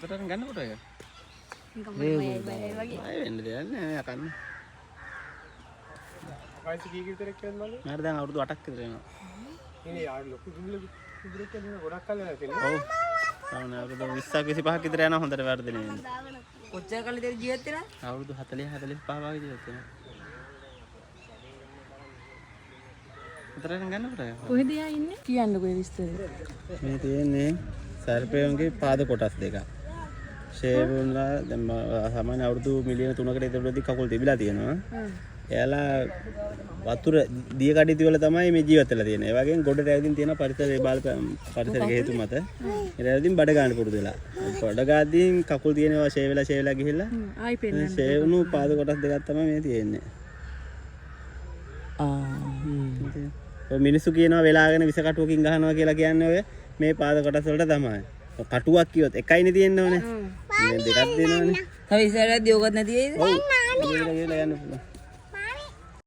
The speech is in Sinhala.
අතරට ගන්නකොට එක. අය වෙන්න දෙයක් නෑ යකන්න. වයස කී විතරක් කියනවලු? මම දැන් අවුරුදු 8ක් විතර වෙනවා. ඉතින් ආ ලොකු දුරක් කියනවා ගොඩක් කල් නැතිනේ. ඔව්. තාම අවුරුදු 20ක් 25ක් විතර යනවා හොඳට වර්ධනය වෙනවා. කොච්චර කල්ද ජීවත් වෙලා? අවුරුදු 40 45 වගේ ජීවත් වෙනවා. අතරට ගන්නකොට එක. කොහෙද යා ඉන්නේ? කියන්නකෝ ඒ විස්තරය. මේ තියෙන්නේ සර්පයන්ගේ පාද කොටස් දෙකක්. ෂේවුන්ලා දැන් සාමාන්‍ය අවුරුදු මිලියන 3කට ඉතලදී කකුල් තිබිලා තියෙනවා. එයාලා වතුර දිය කඩਿੱති වල තමයි මේ ජීවත් වෙලා තියෙන්නේ. ඒ වගේම ගොඩට ඇවිදින් තියෙන පරිසරයේ පරිසරයේ හේතු මත ඉතින් බඩ ගන්න පුරුදු වෙලා. බඩ ගාද්දීන් කකුල් තියෙනවා ෂේ වෙලා ගිහිල්ලා ආයි පෙන්නන්න. ෂේවුණු පාද කොටස් දෙකක් තමයි මේ තියෙන්නේ. ඔය මිනිස්සු කියනවා වෙලාගෙන විස කටුවකින් ගහනවා කියලා කියන්නේ ඔය මේ පාද කොටස් වලට තමයි. කටුවක් කියොත් එකයිනේ තියෙන්න ඕනේ. මේ දෙකක් දෙනවනේ. තව ඉස්සරහදී යෝගත් නැති වෙයිද? ඔව්. ගිහලා යන්න පුළුවන්.